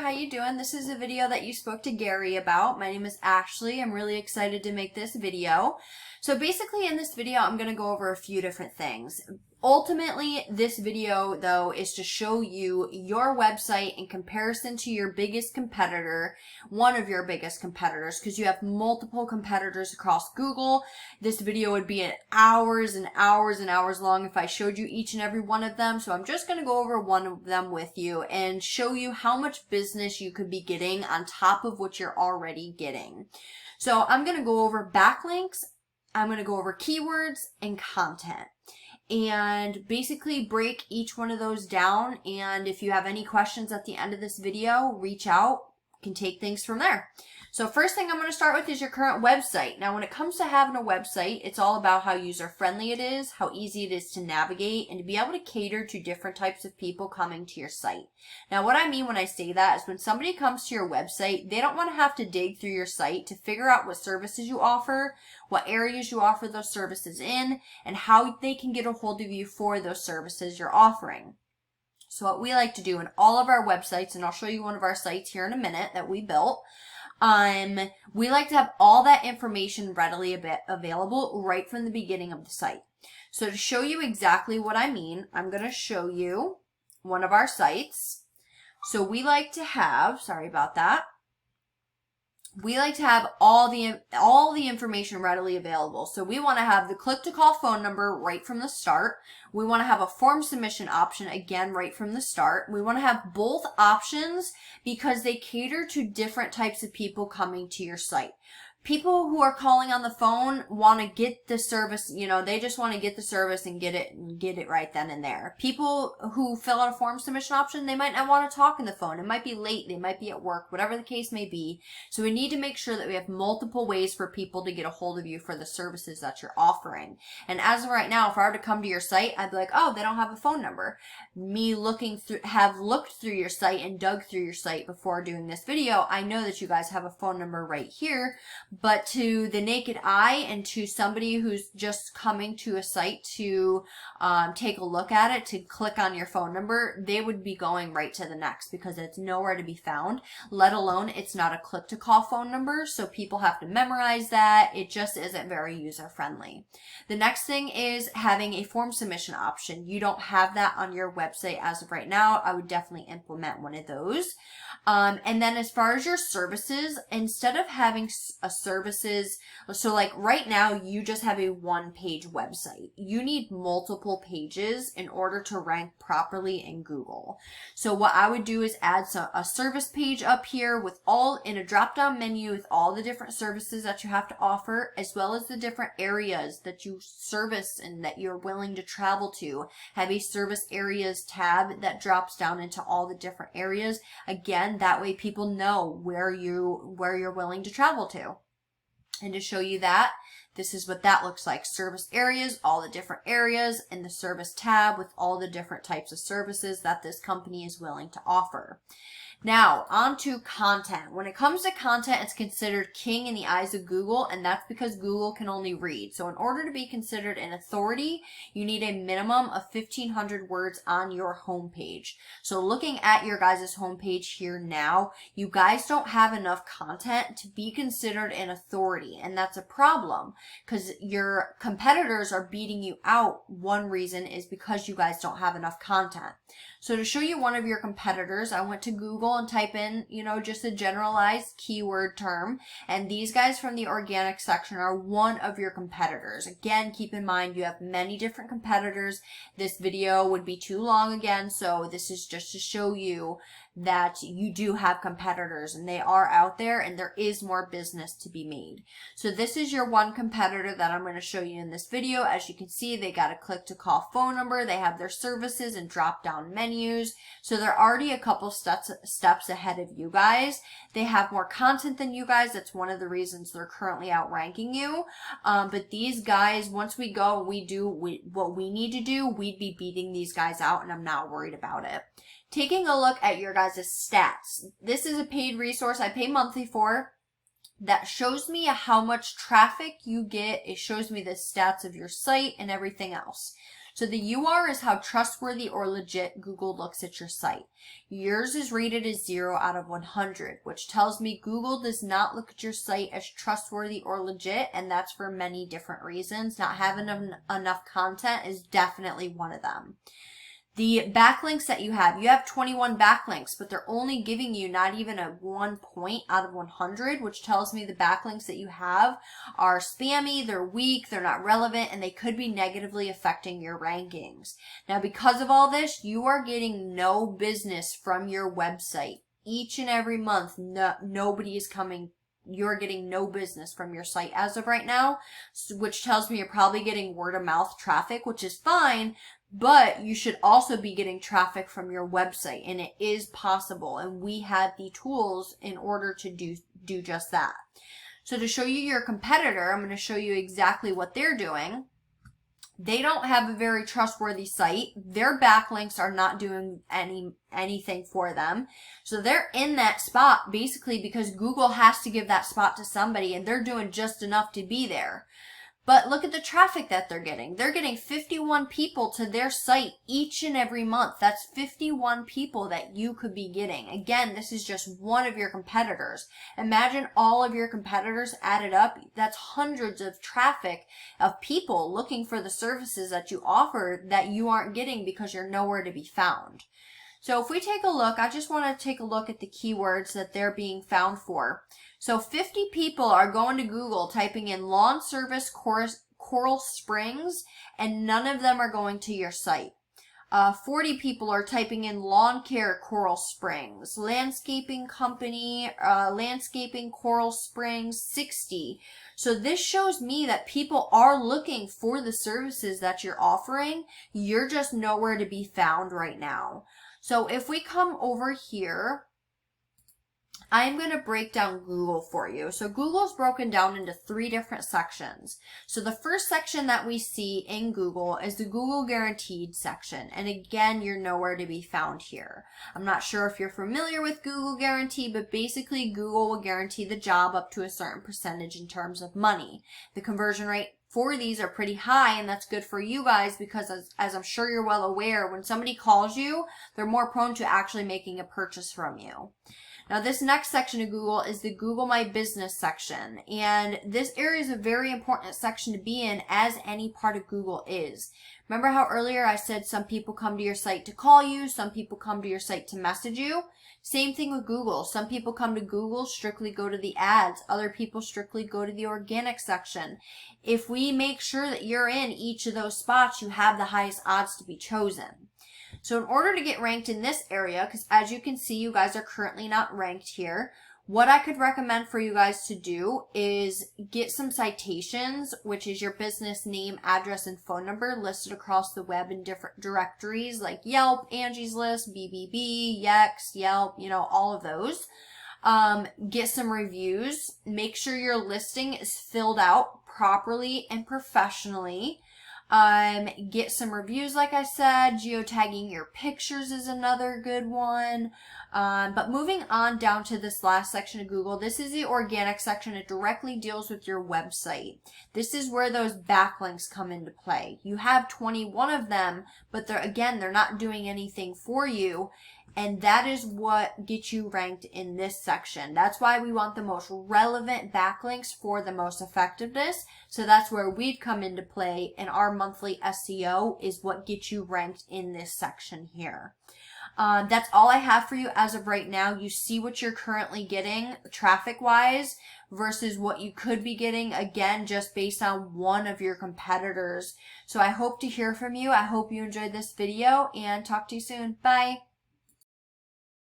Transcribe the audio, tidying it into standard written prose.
how you doing? This is a video that you spoke to Gary about. My name is Ashley. I'm really excited to make this video. So basically in this video, I'm going to go over a few different things. Ultimately, this video, though, is to show you your website in comparison to your biggest competitor, one of your biggest competitors, because you have multiple competitors across Google. This video would be hours and hours and hours long if I showed you each and every one of them. So I'm just going to go over one of them with you and show you how much business you could be getting on top of what you're already getting. So I'm going to go over backlinks, I'm going to go over keywords and content, and basically break each one of those down. And if you have any questions at the end of this video, reach out, can take things from there. So first thing I'm going to start with is your current website. Now when it comes to having a website, it's all about how user friendly it is, how easy it is to navigate, and to be able to cater to different types of people coming to your site. Now what I mean when I say that is when somebody comes to your website, they don't want to have to dig through your site to figure out what services you offer, what areas you offer those services in, and how they can get a hold of you for those services you're offering. So what we like to do in all of our websites, and I'll show you one of our sites here in a minute that we built, we like to have all that information readily available right from the beginning of the site. So to show you exactly what I mean, I'm going to show you one of our sites. So we like to have, sorry about that, we like to have all the information readily available. So we want to have the click to call phone number right from the start. We want to have a form submission option again right from the start. We want to have both options because they cater to different types of people coming to your site. People who are calling on the phone want to get the service, they just want to get the service and get it right then and there. People who fill out a form submission option, they might not want to talk on the phone. It might be late, they might be at work, whatever the case may be. So we need to make sure that we have multiple ways for people to get a hold of you for the services that you're offering. And as of right now, if I were to come to your site, I'd be like, oh, they don't have a phone number. Me have looked through your site and dug through your site before doing this video, I know that you guys have a phone number right here. But to the naked eye and to somebody who's just coming to a site to take a look at it, to click on your phone number, they would be going right to the next because it's nowhere to be found, let alone it's not a click to call phone number. So people have to memorize that. It just isn't very user friendly. The next thing is having a form submission option. You don't have that on your website as of right now. I would definitely implement one of those. And then as far as your services, instead of having a services, so like right now you just have a one-page website. You need multiple pages in order to rank properly in Google. So what I would do is add a service page up here with in a drop-down menu with all the different services that you have to offer, as well as the different areas that you service and that you're willing to travel to. Have a service areas tab that drops down into all the different areas. Again, that way people know where you're willing to travel to. And to show you that, this is what that looks like. Service areas, all the different areas, and the service tab with all the different types of services that this company is willing to offer. Now, on to content. When it comes to content, it's considered king in the eyes of Google, and that's because Google can only read. So in order to be considered an authority, you need a minimum of 1,500 words on your homepage. So looking at your guys' homepage here now, you guys don't have enough content to be considered an authority, and that's a problem because your competitors are beating you out. One reason is because you guys don't have enough content. So to show you one of your competitors, I went to Google and type in, just a generalized keyword term. And these guys from the organic section are one of your competitors. Again, keep in mind you have many different competitors. This video would be too long again, so this is just to show you that you do have competitors and they are out there and there is more business to be made. So this is your one competitor that I'm going to show you in this video. As you can see, they got a click to call phone number. They have their services and drop down menus. So they're already a couple steps ahead of you guys. They have more content than you guys. That's one of the reasons they're currently outranking you. But these guys, once we go and we do what we need to do, we'd be beating these guys out, and I'm not worried about it. Taking a look at your guys' stats. This is a paid resource I pay monthly for that shows me how much traffic you get. It shows me the stats of your site and everything else. So the UR is how trustworthy or legit Google looks at your site. Yours is rated as 0 out of 100, which tells me Google does not look at your site as trustworthy or legit, and that's for many different reasons. Not having enough content is definitely one of them. The backlinks that you have 21 backlinks, but they're only giving you not even a 1 point out of 100, which tells me the backlinks that you have are spammy, they're weak, they're not relevant, and they could be negatively affecting your rankings. Now, because of all this, you are getting no business from your website. Each and every month, nobody is coming. You're getting no business from your site as of right now, which tells me you're probably getting word of mouth traffic, which is fine, but you should also be getting traffic from your website, and it is possible, and we have the tools in order to do just that. So to show you your competitor, I'm going to show you exactly what they're doing. They don't have a very trustworthy site. Their backlinks are not doing anything for them. So they're in that spot basically because Google has to give that spot to somebody, and they're doing just enough to be there. But look at the traffic that they're getting. They're getting 51 people to their site each and every month. That's 51 people that you could be getting. Again, this is just one of your competitors. Imagine all of your competitors added up. That's hundreds of traffic of people looking for the services that you offer that you aren't getting because you're nowhere to be found. So if we take a look, I just want to take a look at the keywords that they're being found for. So 50 people are going to Google typing in lawn service Coral Springs, and none of them are going to your site. 40 people are typing in lawn care Coral Springs, landscaping company, landscaping Coral Springs, 60. So this shows me that people are looking for the services that you're offering. You're just nowhere to be found right now. So if we come over here, I'm going to break down Google for you. So Google's broken down into 3 different sections. So the first section that we see in Google is the Google Guaranteed section. And again, you're nowhere to be found here. I'm not sure if you're familiar with Google Guarantee, but basically Google will guarantee the job up to a certain percentage in terms of money. The conversion rate for these are pretty high, and that's good for you guys because as I'm sure you're well aware, when somebody calls you, they're more prone to actually making a purchase from you. Now this next section of Google is the Google My Business section, and this area is a very important section to be in, as any part of Google is. Remember how earlier I said some people come to your site to call you, some people come to your site to message you? Same thing with Google. Some people come to Google, strictly go to the ads. Other people strictly go to the organic section. If we make sure that you're in each of those spots, you have the highest odds to be chosen. So in order to get ranked in this area, because as you can see, you guys are currently not ranked here, what I could recommend for you guys to do is get some citations, which is your business name, address, and phone number listed across the web in different directories like Yelp, Angie's List, BBB, Yext, Yelp, all of those. Get some reviews. Make sure your listing is filled out properly and professionally. Get some reviews, like I said. Geotagging your pictures is another good one. But moving on down to this last section of Google, this is the organic section. It directly deals with your website. This is where those backlinks come into play. You have 21 of them, but they're not doing anything for you. And that is what gets you ranked in this section. That's why we want the most relevant backlinks for the most effectiveness. So that's where we'd come into play, and our monthly SEO is what gets you ranked in this section here. That's all I have for you as of right now. You see what you're currently getting traffic-wise versus what you could be getting, again, just based on one of your competitors. So I hope to hear from you. I hope you enjoyed this video, and talk to you soon. Bye.